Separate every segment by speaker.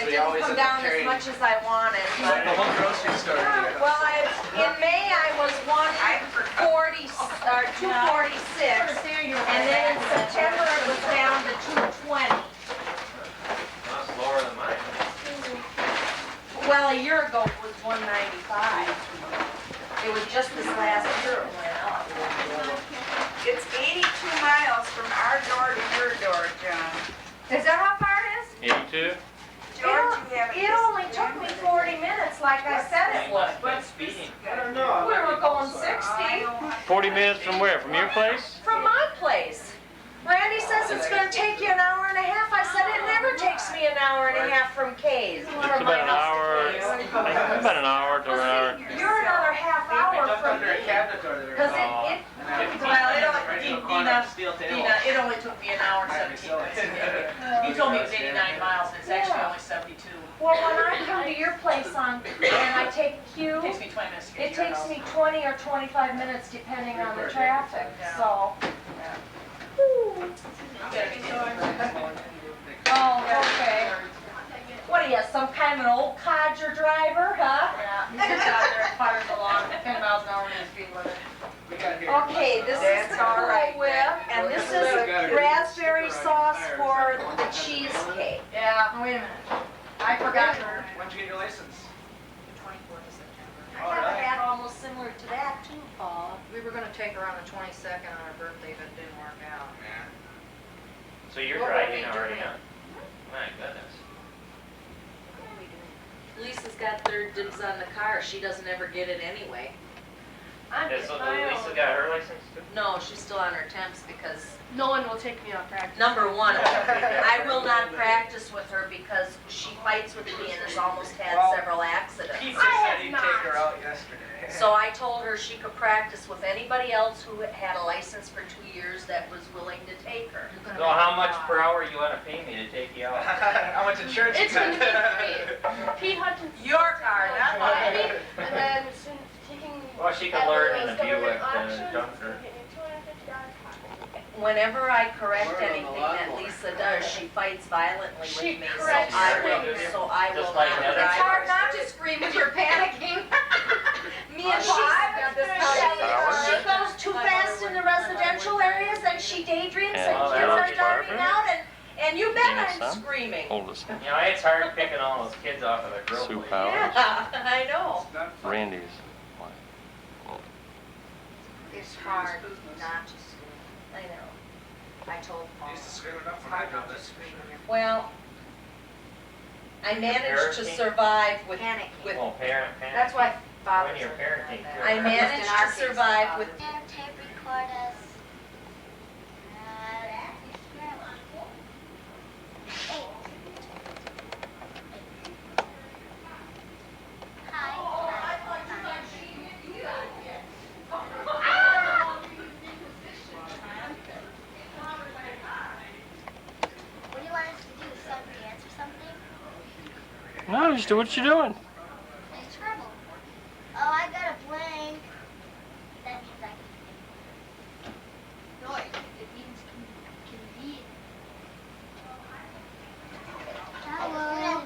Speaker 1: it didn't come down as much as I wanted. But,
Speaker 2: The whole grocery store.
Speaker 1: well, in May I was 140 or 246, and then in September it was down to 220.
Speaker 3: That's lower than mine.
Speaker 1: Well, a year ago it was 195. It was just this last year it went up.
Speaker 4: It's 82 miles from our door to your door, John.
Speaker 1: Is that how far it is?
Speaker 3: 82?
Speaker 4: George, you have
Speaker 1: It only took me 40 minutes like I said it would.
Speaker 3: But speeding.
Speaker 2: I don't know.
Speaker 1: We were going 60
Speaker 3: 40 minutes from where? From your place?
Speaker 1: from my place. Randy says it's going to take you an hour and a half. I said it never takes me an hour and a half from K's.
Speaker 3: It's about an hour. About an hour to an hour.
Speaker 1: You're another half hour from
Speaker 2: Under a
Speaker 1: me.
Speaker 2: cabinet door there.
Speaker 1: Because
Speaker 5: Dina, it only took me an hour and 17 minutes. You told me it was 89 miles, and it's actually only 72.
Speaker 1: Well, when I come to your place and I take Q,
Speaker 5: It takes me 20 minutes to get
Speaker 1: it
Speaker 5: to your
Speaker 1: takes
Speaker 5: house.
Speaker 1: me 20 or 25 minutes depending on the traffic,
Speaker 5: Yeah.
Speaker 1: so.
Speaker 5: You gotta be kidding.
Speaker 1: Oh, okay. What are you, some kind of an old codger driver, huh?
Speaker 5: Yeah, he gets out there and fires along at 10 miles an hour in the speed limit.
Speaker 2: We got here.
Speaker 1: Okay, this is the Cool Whip, and this is raspberry sauce for the cheesecake.
Speaker 5: Yeah, wait a minute. I forgot her.
Speaker 2: When'd you get your license?
Speaker 5: 24th of September.
Speaker 1: I have a hat almost similar to that too, Paul.
Speaker 5: We were gonna take her on the 22nd on her birthday, but it didn't work out.
Speaker 2: Yeah.
Speaker 3: So you're
Speaker 1: What were
Speaker 3: driving
Speaker 1: we
Speaker 3: already,
Speaker 1: doing?
Speaker 3: huh? My goodness.
Speaker 5: What are we doing?
Speaker 1: Lisa's got third dibs on the car. She doesn't ever get it anyway. I'm
Speaker 3: Yeah, so Lisa got her license too?
Speaker 1: No, she's still on her temps because,
Speaker 6: No one will take me on practice.
Speaker 1: number one, I will not practice with her because she fights with me and has almost had
Speaker 2: Well,
Speaker 1: several accidents.
Speaker 2: Pete just said he'd take her out yesterday.
Speaker 1: So I told her she could practice with anybody else who had a license for 2 years that was willing to take her.
Speaker 3: So how much per hour you want to pay me to take you out?
Speaker 2: How much insurance you
Speaker 6: It's gonna
Speaker 2: got?
Speaker 6: be Pete Hutchins.
Speaker 1: Your car, not mine.
Speaker 6: And then soon taking.
Speaker 3: Well, she could learn in a Buick Junker.
Speaker 1: Whenever I correct anything that Lisa does, she fights violently
Speaker 6: She
Speaker 1: with me,
Speaker 6: corrects
Speaker 1: so I will
Speaker 3: Just like
Speaker 1: not
Speaker 3: that.
Speaker 1: drive.
Speaker 3: It's hard
Speaker 1: not to scream if you're panicking. Me and
Speaker 3: Hours?
Speaker 1: she goes too fast in the residential areas and she daydreams and
Speaker 3: Yeah,
Speaker 1: kids are
Speaker 3: George
Speaker 1: driving
Speaker 3: Barber.
Speaker 1: out and you bet
Speaker 7: Dina's
Speaker 1: I'm
Speaker 7: son?
Speaker 1: screaming.
Speaker 7: Oldest one.
Speaker 3: You know, it's hard picking all those kids off of their grill
Speaker 7: Sue
Speaker 3: plate.
Speaker 7: Powell.
Speaker 1: Yeah, I know.
Speaker 7: Randy's.
Speaker 5: It's hard not to scream.
Speaker 1: I know.
Speaker 5: I told Paul.
Speaker 2: I used to scream enough
Speaker 5: It's
Speaker 2: when I
Speaker 5: hard
Speaker 2: drove
Speaker 5: not to
Speaker 2: this.
Speaker 5: scream when you're
Speaker 1: Well, I managed to
Speaker 3: parenting?
Speaker 1: survive with,
Speaker 5: panicking.
Speaker 3: Well, parent.
Speaker 5: That's why Bob
Speaker 3: When you're
Speaker 5: was
Speaker 3: parenting,
Speaker 5: like
Speaker 3: too.
Speaker 5: that.
Speaker 1: I
Speaker 5: In
Speaker 1: managed
Speaker 5: our
Speaker 1: to
Speaker 5: case,
Speaker 1: survive
Speaker 5: Bob
Speaker 1: with
Speaker 5: was-
Speaker 8: Tape record us. What do you want us to do? Some dance or something?
Speaker 7: No, just do what you're doing.
Speaker 8: Play Scrabble. Oh, I got a blank. That means I can. No, it means can be. Hello.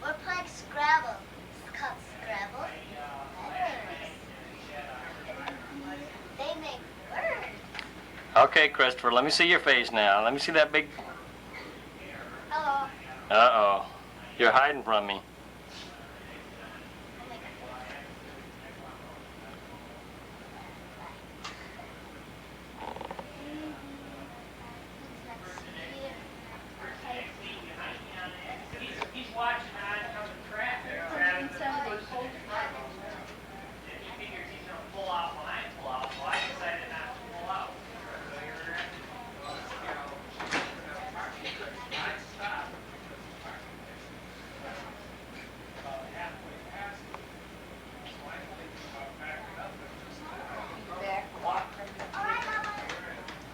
Speaker 8: We're playing Scrabble. It's called Scrabble. They make words.
Speaker 7: Okay, Christopher, let me see your face now. Let me see that big...
Speaker 8: Hello.
Speaker 7: Uh-oh. You're hiding from me.
Speaker 8: Oh my God.
Speaker 3: He's watching oncoming traffic. And he figures he's going to pull out when I pull out, so I decided not to pull out.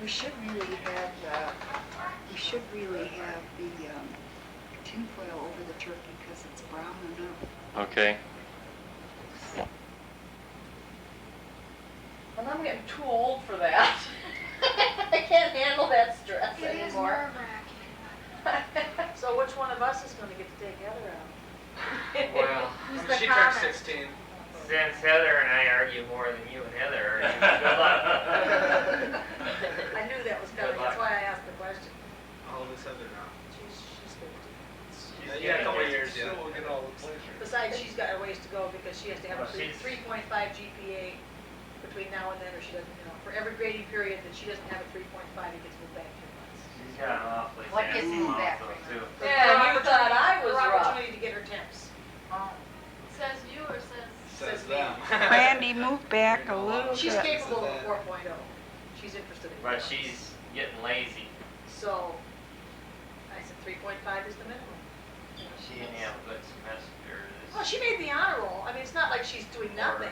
Speaker 9: We should really have the tinfoil over the turkey because it's brown enough.
Speaker 7: Okay.
Speaker 1: And I'm getting too old for that. I can't handle that stress anymore.
Speaker 8: nerve-wracking.
Speaker 3: since Heather and I argue more than you and Heather argue, good luck.
Speaker 10: I knew that was coming, that's why I asked the question.
Speaker 2: How old is Heather now?
Speaker 10: She's 50.
Speaker 2: Yeah, you got a couple of years still, we'll get all the pleasure.
Speaker 10: Besides, she's got a ways to go because she has to have a
Speaker 3: Well, she's-
Speaker 10: 3.5 GPA between now and then, or she doesn't, for every grading period that she doesn't have a 3.5, it gets moved back 3 months.
Speaker 3: She's got an awfully
Speaker 5: What gets
Speaker 3: fancy
Speaker 5: moved
Speaker 3: mouth
Speaker 5: back
Speaker 3: though,
Speaker 5: right
Speaker 3: too.
Speaker 5: Yeah, you thought I was
Speaker 10: Her
Speaker 5: rough.
Speaker 10: opportunity to get her temps.
Speaker 6: Says you or says?
Speaker 2: Says them.
Speaker 4: Randy, move back a little
Speaker 10: She's
Speaker 4: bit.
Speaker 10: capable of a 4.0. She's interested in it.
Speaker 3: But she's getting lazy.
Speaker 10: So, I said 3.5 is the minimum.
Speaker 3: She didn't have a good semester.
Speaker 10: Well, she made the honor roll. I mean, it's not like she's doing nothing.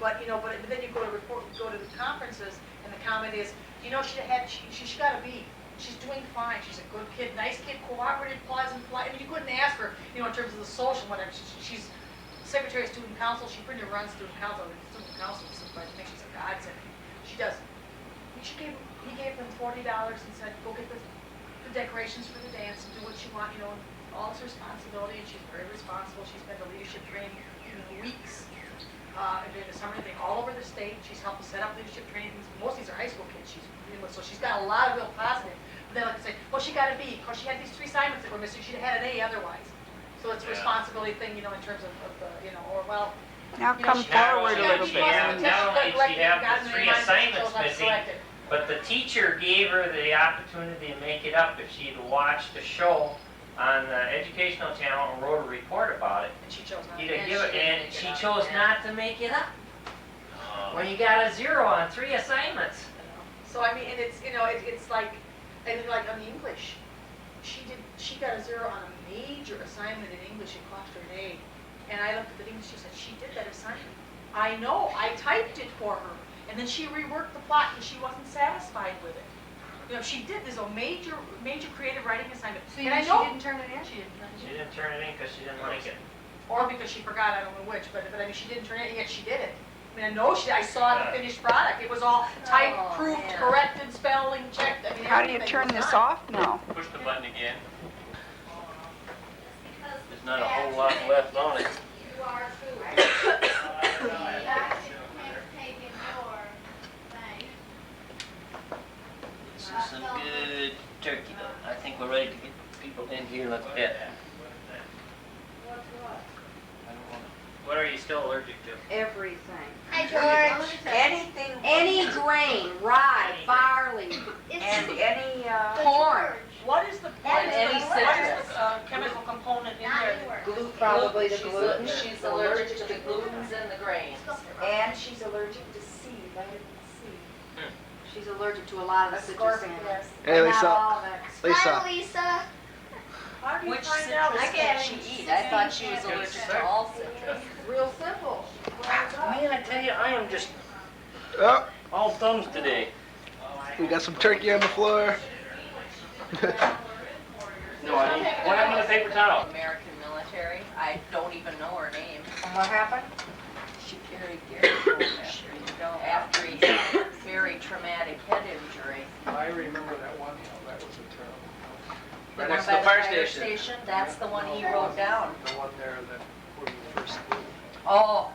Speaker 10: But, but then you go to the conferences, and the comment is, she got a B. She's doing fine. She's a good kid, nice kid, cooperative, pleasant, I mean, you couldn't ask her, in terms of the social, whatever. She's secretary of student council. She pretty much runs student council. I think she's a godsend. She does. He gave them $40 and said, go get the decorations for the dance and do what you want, all it's responsibility, and she's very responsible. She's been to leadership training weeks, and during the summer, thing all over the state. She's helped set up leadership trainings. Most of these are high school kids. So she's got a lot of real positive. But then like I say, well, she got a B because she had these 3 assignments that were missing. She'd have had an A otherwise. So it's a responsibility thing, in terms of
Speaker 4: Now come
Speaker 10: she-
Speaker 4: forward a little
Speaker 3: She
Speaker 4: bit.
Speaker 3: had, not only did she have the 3 assignments missing,
Speaker 10: Corrected.
Speaker 3: but the teacher gave her the opportunity to make it up if she'd watched a show on the educational channel and wrote a report about it.
Speaker 10: And she chose not
Speaker 3: He'd
Speaker 10: to.
Speaker 3: have given, and she chose not to make it up. When you got a 0 on 3 assignments.
Speaker 10: So I mean, and it's it's like, and like on English, she got a 0 on a major assignment in English. It cost her an A, and I looked at the English. She said she did that assignment. I know. I typed it for her, and then she reworked the plot, and she wasn't satisfied with it. She did. There's a major creative writing assignment.
Speaker 6: So
Speaker 10: and I
Speaker 6: she
Speaker 10: know
Speaker 6: didn't turn it in?
Speaker 10: she didn't.
Speaker 3: She didn't turn it in because she didn't like it.
Speaker 10: Or because she forgot. I don't know which. But I mean, she didn't turn it in, yet she did it. I mean, I know I saw the finished product. It was all typed, proofed,
Speaker 5: man.
Speaker 10: corrected, spelling, checked. I mean,
Speaker 4: How do you
Speaker 10: everything
Speaker 4: turn
Speaker 10: was
Speaker 4: this
Speaker 10: done.
Speaker 4: off now?
Speaker 7: Push the button again. There's not a whole lot left on it.
Speaker 8: You are too. The action has taken your thing.
Speaker 7: This is some good turkey though. I think we're ready to get people in here. Let's bet.
Speaker 8: What's what?
Speaker 7: I don't wanna-
Speaker 3: What are you still allergic to?
Speaker 4: Everything.
Speaker 8: Hi, George.
Speaker 4: Anything,
Speaker 5: Any grain, rye, barley,
Speaker 4: and any,
Speaker 5: corn.
Speaker 10: What is the
Speaker 5: And any citrus.
Speaker 10: chemical component in
Speaker 8: Not
Speaker 10: there?
Speaker 8: yours.
Speaker 4: gluten, probably the
Speaker 5: She's-
Speaker 4: gluten.
Speaker 5: She's allergic to the glutens and the grains.
Speaker 4: And she's allergic to C, vitamin C.
Speaker 5: She's allergic to a lot of the citrus in it.
Speaker 2: Hey,
Speaker 5: Not
Speaker 2: Lisa.
Speaker 5: all of it.
Speaker 2: Lisa.
Speaker 8: Hi, Lisa.
Speaker 10: How do you
Speaker 5: Which
Speaker 10: find out?
Speaker 5: citrus can she eat? I thought she was allergic to all citrus.
Speaker 10: Real simple.
Speaker 7: Man, I tell you, I am just
Speaker 2: Oh,
Speaker 7: all thumbs today.
Speaker 2: we got some turkey on the floor.
Speaker 7: No, I need, what happened to the paper towel?
Speaker 5: American military. I don't even know her name.
Speaker 4: What happened?
Speaker 5: She carried Gary home after he had a very traumatic head injury.
Speaker 2: I remember that one, that was a terrible.
Speaker 5: The
Speaker 2: Right
Speaker 5: one
Speaker 2: next to
Speaker 5: by
Speaker 2: the fire station.
Speaker 5: That's the one he wrote down.
Speaker 2: The one there that, where we first lived.
Speaker 5: Oh,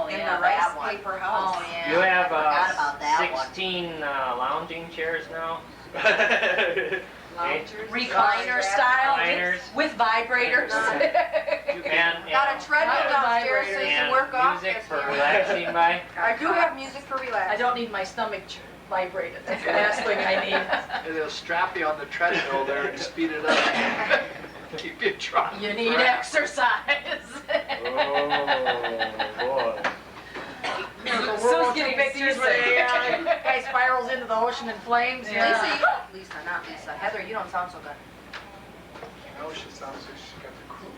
Speaker 4: In
Speaker 5: yeah,
Speaker 4: the rice
Speaker 5: that one.
Speaker 4: paper house.
Speaker 5: Oh, yeah.
Speaker 3: You have
Speaker 5: I forgot about that one.
Speaker 3: 16 lounging chairs now.
Speaker 5: Recliner style
Speaker 3: Recliners.
Speaker 5: with vibrators.
Speaker 3: And,
Speaker 4: Got a treadmill downstairs so you can
Speaker 3: and
Speaker 4: work off.
Speaker 3: music for relaxing by.
Speaker 4: I do have music for
Speaker 10: I
Speaker 4: relaxing.
Speaker 10: don't need my stomach vibrated. That's the last thing I need.
Speaker 2: And they'll strap you on the treadmill there and speed it up. Keep you trying.
Speaker 10: You need exercise.
Speaker 2: Oh, boy.
Speaker 10: Sue's getting pictures where the guy spirals into the ocean in flames.
Speaker 5: Lisa, not Lisa. Heather, you don't sound so good.
Speaker 2: No, she sounds like she's got the crew.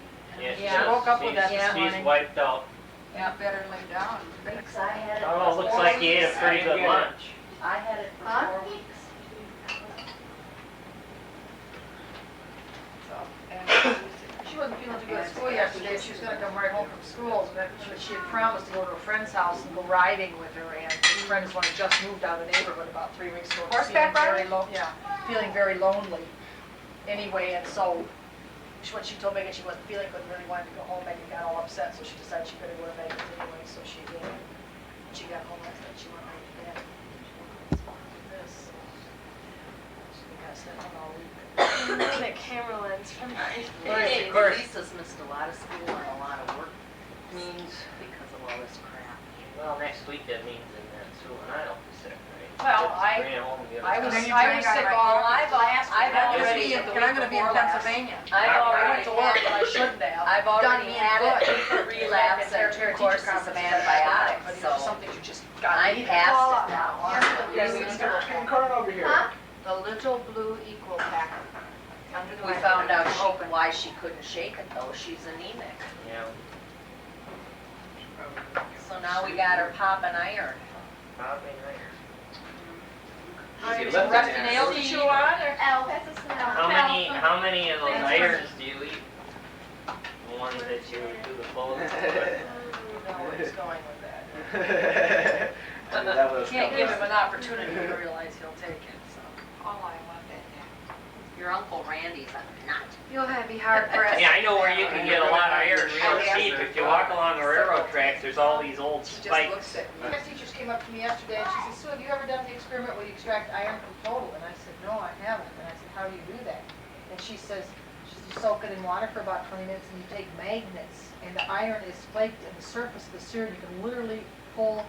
Speaker 10: Yeah, I woke up with that this
Speaker 3: She's
Speaker 10: morning.
Speaker 3: wiped out.
Speaker 4: Yeah, better lay down.
Speaker 5: Thanks, I had it
Speaker 3: Oh,
Speaker 5: for
Speaker 3: looks
Speaker 5: 4
Speaker 3: like you ate a
Speaker 5: weeks.
Speaker 3: pretty good lunch.
Speaker 5: I had it for 4 weeks.
Speaker 10: She wasn't feeling too good at school yesterday. She was gonna come right home from school, but she had promised to go to a friend's house and go riding with her, and her friend is one who just moved out of the neighborhood about 3 weeks ago.
Speaker 4: Horseback
Speaker 10: Feeling very
Speaker 4: riding?
Speaker 10: Yeah, feeling very lonely. Anyway, and so when she told Megan she wasn't feeling good, really wanted to go home, Megan got all upset, so she decided she better go to Megan's anyway, so she did. When she got home last night, she went right to bed. This. She got sent home all week.
Speaker 6: The camera lens from my
Speaker 3: Of course.
Speaker 5: Lisa's missed a lot of school and a lot of work
Speaker 3: Means,
Speaker 5: because of all this crap.
Speaker 3: well, next week that means that Sue and I will be sick, right?
Speaker 5: Well,
Speaker 3: Bring it home and get it
Speaker 5: I was
Speaker 3: done.
Speaker 5: sick all, I've already,
Speaker 10: And I'm gonna be in Pennsylvania.
Speaker 5: I've
Speaker 10: I
Speaker 5: already
Speaker 10: went to work, but I shouldn't have.
Speaker 5: I've already had it, relapse and 2 courses of antibiotics,
Speaker 10: But
Speaker 5: so
Speaker 10: it's something you just gotta
Speaker 5: I
Speaker 10: eat.
Speaker 5: passed it now.
Speaker 2: over here.
Speaker 10: Huh?
Speaker 6: The little blue equal pack.
Speaker 5: We found out why she couldn't shake it though, she's anemic.
Speaker 3: Yeah,
Speaker 5: So now we got her popping iron.
Speaker 3: probably
Speaker 10: Rusty nails to chew on, or?
Speaker 6: Oh, that's a snail.
Speaker 3: How many of those irons do you eat? The ones that you do the folding with?
Speaker 10: No, he's going with that. You can't give him an opportunity to realize he'll take it, so.
Speaker 8: All I want that now.
Speaker 5: Your Uncle Randy's a nut.
Speaker 6: You'll be hard pressed.
Speaker 3: Yeah, I know where you can get a lot of iron real cheap. If you walk along the railroad tracks, there's all these old
Speaker 10: She just looks
Speaker 3: spikes.
Speaker 10: at me. My teachers came up to me yesterday and she said, Sue, have you ever done the experiment where you extract iron from total? And I said, no, I haven't. And I said, how do you do that? And she says, you soak it in water for about 20 minutes and you take magnets and the iron is flaked in the surface of the cereal. You can literally pull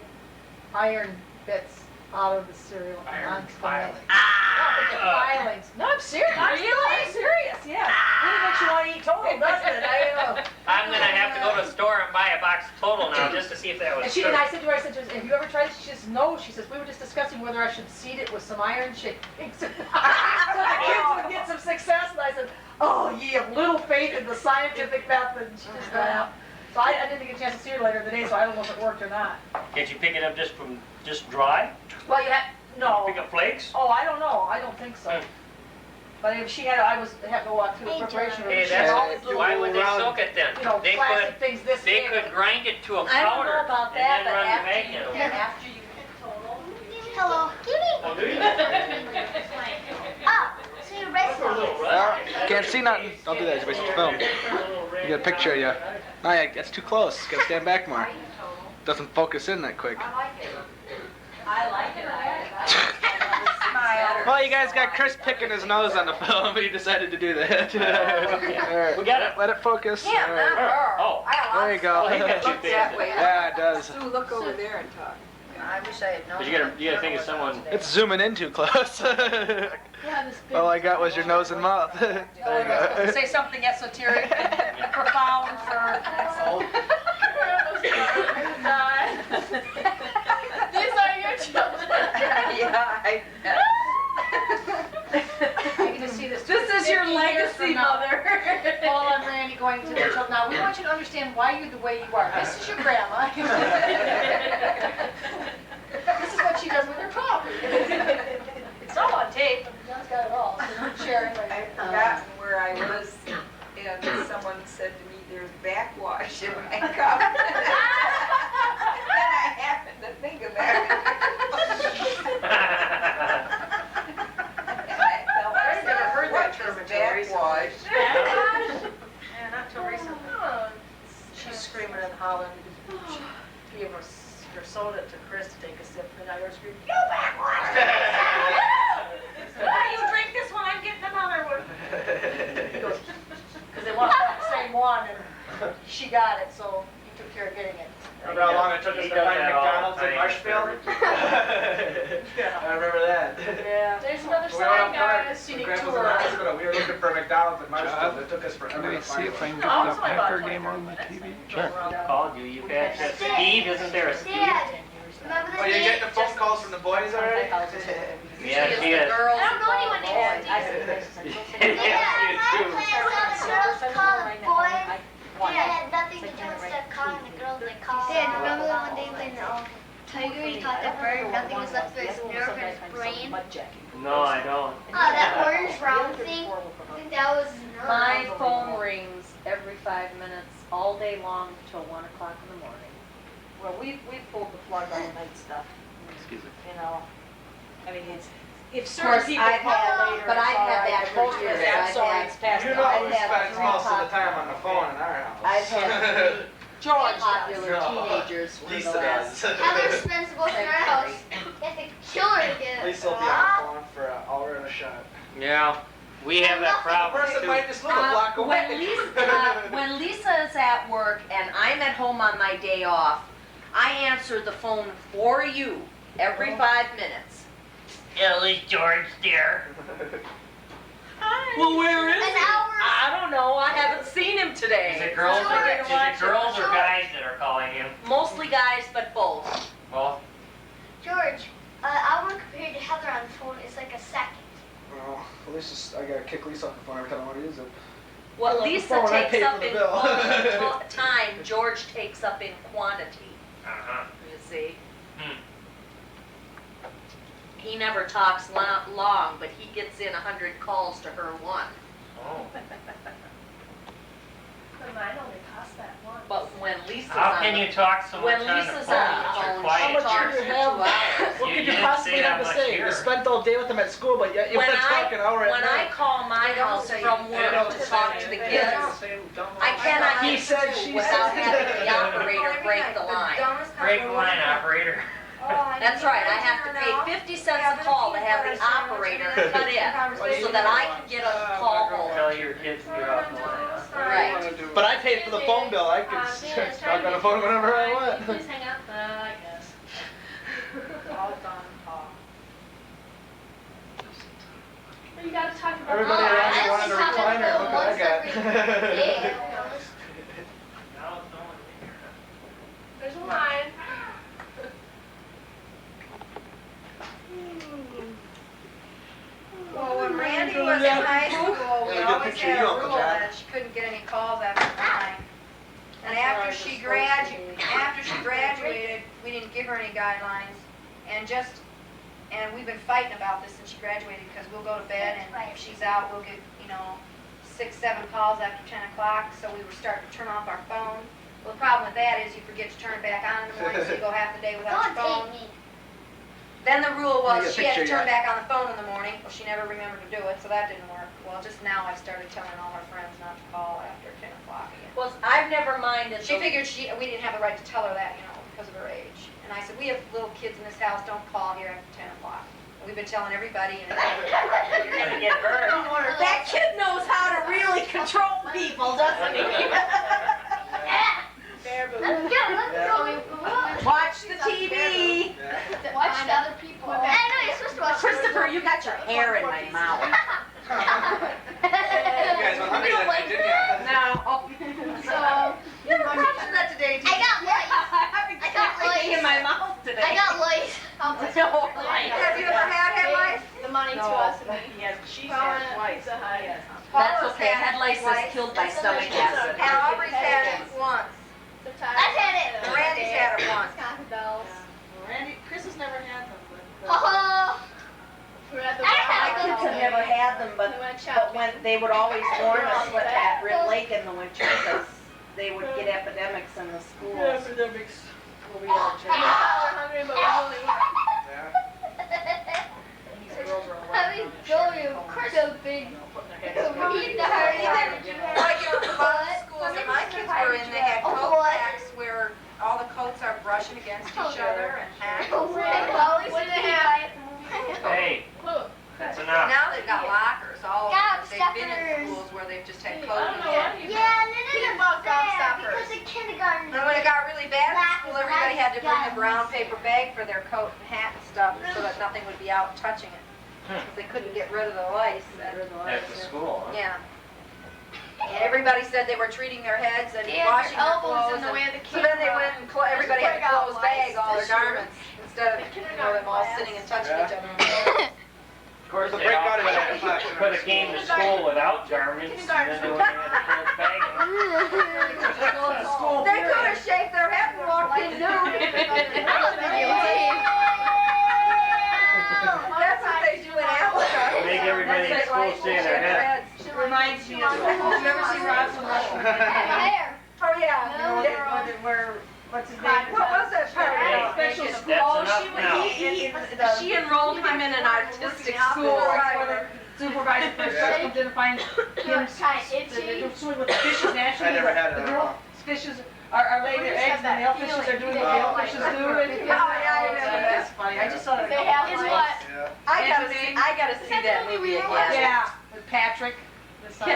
Speaker 10: iron bits out of the cereal.
Speaker 2: Iron
Speaker 10: onto the
Speaker 2: filings.
Speaker 10: magnet. No, the filings. No, I'm serious. I'm serious, yeah. Really makes you want to eat total, doesn't it?
Speaker 3: I'm gonna have to go to the store and buy a box of Total now just to see if that was
Speaker 10: And she
Speaker 3: true.
Speaker 10: and I said to her, have you ever tried it? She says, no. She says, we were just discussing whether I should seed it with some iron shavings. So the kids would get some success. And I said, oh, ye have little faith in the scientific method. And she just laughed. So I didn't get a chance to see her later in the day, so I don't know if it worked or not.
Speaker 3: Can't you pick it up just dry?
Speaker 10: Well, you had, no.
Speaker 3: Pick up flakes?
Speaker 10: Oh, I don't know. I don't think so. But if she had, I had to walk through the
Speaker 8: Hey,
Speaker 10: preparation room.
Speaker 3: Hey,
Speaker 10: She had all
Speaker 3: that's,
Speaker 10: these little,
Speaker 3: why would they soak it then?
Speaker 10: you know,
Speaker 3: They
Speaker 10: plastic
Speaker 3: could,
Speaker 10: things this
Speaker 3: they
Speaker 10: big.
Speaker 3: could grind it to a
Speaker 5: I don't
Speaker 3: powder
Speaker 5: know about
Speaker 3: and
Speaker 5: that,
Speaker 3: then
Speaker 5: but
Speaker 3: run the
Speaker 5: after
Speaker 3: magnet
Speaker 5: you,
Speaker 3: over it.
Speaker 5: after you hit total,
Speaker 8: Hello, kitty.
Speaker 3: Oh, do you?
Speaker 8: Oh, so you're resting.
Speaker 11: Well, can't see nothing. Don't do that, it's wasting film. You get a picture of you. No, yeah, that's too close. Gotta stand back more. Doesn't focus in that quick.
Speaker 5: I like it. I like it.
Speaker 11: Well, you guys got Chris picking his nose on the film, but he decided to do that. Alright,
Speaker 3: We got it.
Speaker 11: let it focus.
Speaker 5: Yeah, not
Speaker 11: Alright.
Speaker 5: her.
Speaker 3: Oh.
Speaker 11: There you go.
Speaker 3: Well, he got you
Speaker 5: that
Speaker 3: fixed.
Speaker 5: way.
Speaker 11: Yeah, it does.
Speaker 10: Sue, look over there and talk.
Speaker 5: I wish I had known.
Speaker 3: But you gotta think of someone.
Speaker 11: It's zooming in too close. All I got was your nose and mouth. There you go.
Speaker 10: Say something esoteric and profound for.
Speaker 6: These are your children.
Speaker 5: Yeah, I
Speaker 10: I get to see this.
Speaker 6: This is your
Speaker 10: 50 years
Speaker 6: legacy,
Speaker 10: from now.
Speaker 6: mother.
Speaker 10: Paul and Randy going to the children. Now, we want you to understand why you're the way you are. This is your grandma. This is what she does with her coffee. It's all on tape. John's got it all. So sharing right
Speaker 4: I've forgotten where I was, and someone said to me, there's backwash in my cup. And I happened to think of that.
Speaker 10: I've never heard that term until recently.
Speaker 4: Backwash.
Speaker 10: Yeah, not till recently. She's screaming and hollering. She gave her soda to Chris to take a sip, and I heard her scream, "You backwash!" Why do you drink this one? I'm getting another one. Because they want the same one, and she got it, so he took care of getting it.
Speaker 11: Remember how long it took us
Speaker 3: He
Speaker 11: to
Speaker 3: does
Speaker 11: find
Speaker 3: that all
Speaker 11: McDonald's
Speaker 3: the
Speaker 11: in
Speaker 3: time.
Speaker 11: Marshfield? I remember that.
Speaker 10: Yeah. There's another
Speaker 11: We went
Speaker 10: sign,
Speaker 11: up north,
Speaker 10: guys. Scenic
Speaker 11: Grandpa's in
Speaker 10: tour.
Speaker 11: the hospital. We were looking for McDonald's in Marshfield. It took us forever
Speaker 12: Let me
Speaker 11: to
Speaker 12: see
Speaker 11: find
Speaker 12: if I
Speaker 11: one.
Speaker 12: can
Speaker 10: No,
Speaker 12: get
Speaker 10: it's
Speaker 12: the
Speaker 10: only about
Speaker 12: Packer
Speaker 10: 24
Speaker 12: game on the
Speaker 10: minutes.
Speaker 12: TV.
Speaker 3: Sure. Called you. You catch that. Steve, isn't there a Steve?
Speaker 8: Dad, remember the
Speaker 11: Oh, you
Speaker 8: day?
Speaker 11: getting the phone calls from the boys already?
Speaker 3: Yeah, she is.
Speaker 5: Girls
Speaker 8: I don't know anyone named Steve. Yeah, my class all the girls called boys. It had nothing to do with stuff calling the girls like call. Dad, remember the one day when Tiger he caught the bird, nothing was left of his nerve in his brain?
Speaker 3: No, I don't.
Speaker 8: Oh, that orange round thing? I think that was his nerve.
Speaker 1: My phone rings every 5 minutes, all day long, till 1 o'clock in the morning.
Speaker 10: Well, we pulled the plug on the night stuff.
Speaker 3: Excuse me.
Speaker 10: You know, I mean, if
Speaker 1: Of
Speaker 10: certain
Speaker 1: course,
Speaker 10: people
Speaker 1: I've
Speaker 10: call
Speaker 1: had-
Speaker 10: later,
Speaker 1: but
Speaker 10: it's
Speaker 1: I've
Speaker 10: all
Speaker 1: had
Speaker 10: right,
Speaker 1: that
Speaker 10: but
Speaker 1: for
Speaker 10: most of us,
Speaker 1: years.
Speaker 10: I'm
Speaker 1: I've
Speaker 10: sorry,
Speaker 1: had-
Speaker 10: it's past
Speaker 11: You
Speaker 10: the
Speaker 11: know
Speaker 1: I've
Speaker 11: who
Speaker 1: had
Speaker 11: spends most of the time on the phone in our house.
Speaker 1: I've had three
Speaker 10: George
Speaker 1: popular
Speaker 11: does.
Speaker 1: teenagers for
Speaker 11: Lisa
Speaker 1: the last.
Speaker 11: does.
Speaker 8: Heather spends most of her house. You have to kill her to get it.
Speaker 11: Lisa will be on the phone for an hour and a shot.
Speaker 3: Yeah, we have that
Speaker 11: The
Speaker 3: problem
Speaker 11: person
Speaker 3: too.
Speaker 11: might just live a block away.
Speaker 1: When Lisa is at work and I'm at home on my day off, I answer the phone for you every 5 minutes.
Speaker 3: At least George there.
Speaker 1: Well, where is
Speaker 8: An hour.
Speaker 1: I don't know. I haven't seen him
Speaker 3: Is
Speaker 1: today.
Speaker 3: it girls or guys that are calling him?
Speaker 1: Mostly guys, but both.
Speaker 3: Well,
Speaker 8: George, an hour compared to Heather on the phone is like a second.
Speaker 11: Well, at least just, I gotta kick Lisa off the phone every time I want to use it.
Speaker 1: What
Speaker 11: Well,
Speaker 1: Lisa
Speaker 11: before I
Speaker 1: takes
Speaker 11: pay
Speaker 1: up
Speaker 11: for the
Speaker 1: in
Speaker 11: bill.
Speaker 1: time, George takes up in quantity.
Speaker 3: uh-huh.
Speaker 1: You see.
Speaker 3: Hmm.
Speaker 1: He never talks long, but he gets in 100 calls to her one.
Speaker 3: Oh.
Speaker 6: But mine only cost that one.
Speaker 1: But when Lisa's
Speaker 3: How
Speaker 1: on
Speaker 3: can
Speaker 1: the
Speaker 3: you talk so
Speaker 1: when
Speaker 3: much on the
Speaker 1: Lisa's
Speaker 3: phone?
Speaker 1: on the
Speaker 3: You're
Speaker 1: phone,
Speaker 3: quiet
Speaker 1: she talks
Speaker 3: here.
Speaker 1: for 2 hours.
Speaker 11: What
Speaker 3: You
Speaker 11: could you
Speaker 3: didn't
Speaker 11: possibly
Speaker 3: say
Speaker 11: have to
Speaker 3: that much
Speaker 11: say?
Speaker 3: here.
Speaker 11: You spent all day with them at school, but yet you
Speaker 1: When
Speaker 11: want to talk an hour at
Speaker 1: when I
Speaker 11: night.
Speaker 1: call my house from work to talk to the kids, I cannot
Speaker 11: He
Speaker 1: get
Speaker 11: said,
Speaker 1: through
Speaker 11: she
Speaker 1: without
Speaker 11: said.
Speaker 1: having the operator break the line.
Speaker 3: Break the line, operator.
Speaker 1: That's right, I have to pay 50 cents a call to have the operator cut in so that I can get a call home.
Speaker 3: Tell your kids to get off the line, huh?
Speaker 1: Right.
Speaker 11: But I paid for the phone bill. I could talk on the phone whenever I want.
Speaker 6: Please hang up, I guess.
Speaker 10: All done, Paul.
Speaker 6: Well, you gotta talk about.
Speaker 11: Everybody
Speaker 8: Oh,
Speaker 11: around
Speaker 8: I
Speaker 11: me wanted a
Speaker 8: only talk on the
Speaker 11: recliner.
Speaker 8: phone
Speaker 11: Look what I
Speaker 8: once
Speaker 11: got.
Speaker 8: every day.
Speaker 3: Now it's no one here.
Speaker 6: There's a line.
Speaker 4: Well, when Randy was in high school, we
Speaker 11: Yeah,
Speaker 4: always
Speaker 11: picture
Speaker 4: had
Speaker 11: you,
Speaker 4: a
Speaker 11: Uncle
Speaker 4: rule
Speaker 11: John.
Speaker 4: that she couldn't get any calls after 9. And after she graduated, we didn't give her any guidelines. And we've been fighting about this since she graduated, because we'll go to bed and if she's out, we'll get, 6, 7 calls after 10 o'clock, so we were starting to turn off our phone. Well, the problem with that is you forget to turn it back on in the morning, so you go half the day without your phone.
Speaker 8: Don't take me.
Speaker 4: Then the rule
Speaker 11: Let me
Speaker 4: was
Speaker 11: get a
Speaker 4: she had to
Speaker 11: picture
Speaker 4: turn
Speaker 11: yet.
Speaker 4: back on the phone in the morning. Well, she never remembered to do it, so that didn't work. Well, just now I've started telling all her friends not to call after 10 o'clock again.
Speaker 1: Well, I've never minded.
Speaker 4: She figured we didn't have the right to tell her that, because of her age. And I said, we have little kids in this house, don't call here after 10 o'clock. And we've been telling everybody, and
Speaker 1: You're gonna get hurt. That kid knows how to really control people, doesn't he? Watch the TV.
Speaker 6: Watch the other people.
Speaker 8: I know you're supposed to watch.
Speaker 1: Christopher, you got your hair in my mouth.
Speaker 11: You guys went hungry that night, didn't you?
Speaker 1: No.
Speaker 6: So,
Speaker 1: You never promised that today, did you?
Speaker 8: I got lice.
Speaker 1: I got lice in my mouth today.
Speaker 8: I got lice.
Speaker 1: No,
Speaker 4: have you ever had head lice?
Speaker 6: the money to us and we
Speaker 10: Yes, she's
Speaker 6: Well,
Speaker 10: had twice.
Speaker 6: Pizza Hut.
Speaker 1: That's
Speaker 4: Paula's
Speaker 1: okay.
Speaker 4: had
Speaker 1: Head lice is killed by stomach acid.
Speaker 4: And Aubrey's had it once.
Speaker 8: I've had it.
Speaker 4: And Randy's had it once.
Speaker 6: Taco Bells.
Speaker 10: Randy, Chris has never had them, but.
Speaker 8: Oh.
Speaker 6: We're at the
Speaker 8: I had
Speaker 1: My kids have never had them,
Speaker 6: We
Speaker 1: but
Speaker 6: went
Speaker 1: when
Speaker 6: shopping.
Speaker 1: they would always warn us what at Red Lake in the winter because they would get epidemics in the schools.
Speaker 11: Epidemics.
Speaker 10: Well, we all
Speaker 6: We
Speaker 10: checked.
Speaker 6: thought we were hungry, but we only
Speaker 11: Yeah.
Speaker 10: These girls are all
Speaker 8: I mean, Joey, of course, so big.
Speaker 10: putting their heads
Speaker 8: Eat the hard
Speaker 4: Like, the bus schools that my kids were in, they had coat packs where all the coats are brushing against each other and hats.
Speaker 3: Hey, that's enough.
Speaker 4: Now they've got lockers all
Speaker 8: Gobstoppers.
Speaker 4: over. They've been in schools where they've just had coat and hat.
Speaker 8: Yeah, and then
Speaker 6: Think
Speaker 8: it's
Speaker 6: about
Speaker 8: sad
Speaker 6: Gobstoppers.
Speaker 8: because the kindergarten.
Speaker 4: And when it got really bad in school, everybody had to bring a brown paper bag for their coat and hat and stuff so that nothing would be out touching it. Because they couldn't get rid of the lice.
Speaker 3: At the school, huh?
Speaker 4: Yeah. And everybody said they were treating their heads and
Speaker 6: They had
Speaker 4: washing
Speaker 6: their
Speaker 4: their
Speaker 6: elbows
Speaker 4: clothes.
Speaker 6: in the way of the
Speaker 4: So then they
Speaker 6: camera.
Speaker 4: went and everybody had to close bag all their garments instead of them all
Speaker 6: class.
Speaker 4: sitting and touching
Speaker 11: Yeah.
Speaker 4: each other.
Speaker 3: Of course,
Speaker 11: The
Speaker 3: they
Speaker 11: break
Speaker 3: all
Speaker 11: out of that class.
Speaker 3: could have came to school without garments, and then they would have had to close bag on.
Speaker 4: They could have shaved their head and walked in nude. That's what they do in Africa.
Speaker 3: Make everybody at school shave their head.
Speaker 4: It reminds me of, did you ever see Rosalind Rushmore?
Speaker 8: Hair.
Speaker 4: Oh, yeah.
Speaker 6: No,
Speaker 4: Yeah.
Speaker 6: what's his
Speaker 4: What was that part?
Speaker 3: Hey,
Speaker 6: Special
Speaker 3: that's
Speaker 6: school.
Speaker 3: enough now.
Speaker 1: She enrolled him in an artistic school.
Speaker 6: Supervisor for instruction didn't find
Speaker 10: him,
Speaker 6: kinda itchy.
Speaker 10: they're swimming with the fishes naturally.
Speaker 2: I never had it
Speaker 10: The
Speaker 2: at
Speaker 10: girl
Speaker 2: all.
Speaker 10: fishes are laying their
Speaker 6: We just
Speaker 10: eggs
Speaker 6: have
Speaker 10: and the
Speaker 6: that
Speaker 10: male fishes
Speaker 6: feeling
Speaker 10: are doing
Speaker 6: they
Speaker 10: what
Speaker 6: don't
Speaker 10: male
Speaker 6: like
Speaker 10: fishes
Speaker 6: that.
Speaker 10: do.
Speaker 1: Oh, yeah, I remember that.
Speaker 10: That's funny, I just saw that a
Speaker 6: They
Speaker 10: couple
Speaker 6: have
Speaker 10: times.
Speaker 6: what?
Speaker 2: Yeah.
Speaker 1: I gotta see that movie again.
Speaker 10: Yeah, with Patrick, the son.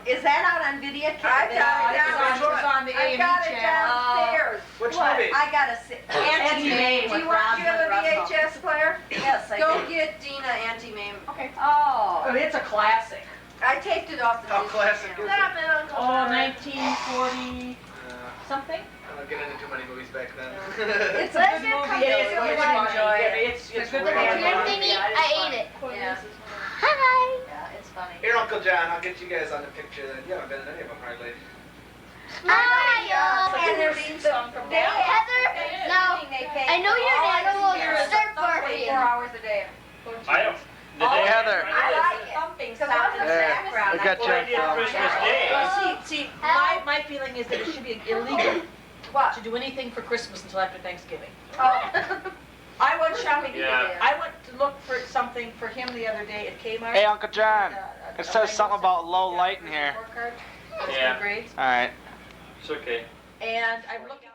Speaker 1: Is that out on video?
Speaker 10: I got it, it's on the
Speaker 1: I
Speaker 10: A&E
Speaker 1: got it
Speaker 10: channel.
Speaker 1: downstairs.
Speaker 2: Which
Speaker 1: What?
Speaker 2: movie?
Speaker 1: I gotta see.
Speaker 10: Auntie Mame
Speaker 1: Do
Speaker 10: with
Speaker 1: you want,
Speaker 10: Rob
Speaker 1: do you have a
Speaker 10: Russell.
Speaker 1: VHS player?
Speaker 5: Yes, I
Speaker 1: Go
Speaker 5: do.
Speaker 1: get Dina Auntie Mame.
Speaker 6: Okay.
Speaker 1: Oh,
Speaker 10: Oh, it's a classic.
Speaker 1: I taped it off the
Speaker 2: How
Speaker 1: Disney
Speaker 2: classic
Speaker 1: Channel.
Speaker 2: is it?
Speaker 6: Stop it, Uncle
Speaker 10: Oh,
Speaker 6: John.
Speaker 10: 1940 something?
Speaker 2: I don't get into too many movies back then.
Speaker 1: It's a
Speaker 6: Let's
Speaker 1: good
Speaker 6: just
Speaker 1: movie.
Speaker 6: come
Speaker 10: It
Speaker 6: to
Speaker 10: is,
Speaker 6: the
Speaker 10: it's
Speaker 6: one.
Speaker 10: funny. It's
Speaker 6: The
Speaker 10: really
Speaker 6: clear
Speaker 10: funny.
Speaker 6: thingy, I ate it.
Speaker 1: Yeah.
Speaker 8: Hi.
Speaker 5: Yeah, it's funny.
Speaker 2: Here, Uncle John, I'll get you guys on the picture then. You haven't been in any of them hardly.
Speaker 8: Hi.
Speaker 1: And there's the day
Speaker 8: Heather, now, I know your animals are surf
Speaker 1: 4
Speaker 8: barking.
Speaker 1: hours a day.
Speaker 3: I don't.
Speaker 1: Oh,
Speaker 11: Hey, Heather.
Speaker 1: I like it. Thumping sound in the
Speaker 11: Yeah,
Speaker 1: background.
Speaker 11: we got
Speaker 3: What I
Speaker 11: you
Speaker 3: did
Speaker 11: on film.
Speaker 3: Christmas Day.
Speaker 10: Well, see, my feeling is that it should be illegal
Speaker 1: What?
Speaker 10: to do anything for Christmas until after Thanksgiving.
Speaker 1: Oh. I went shopping
Speaker 3: Yeah.
Speaker 1: today.
Speaker 10: I went to look for something for him the other day at Kmart.
Speaker 11: Hey, Uncle John.
Speaker 10: A
Speaker 11: It says something about low light in
Speaker 10: Christmas
Speaker 11: here.
Speaker 10: report card,
Speaker 3: Yeah.
Speaker 10: grades,
Speaker 11: All right.
Speaker 3: It's okay.
Speaker 10: and I'm looking.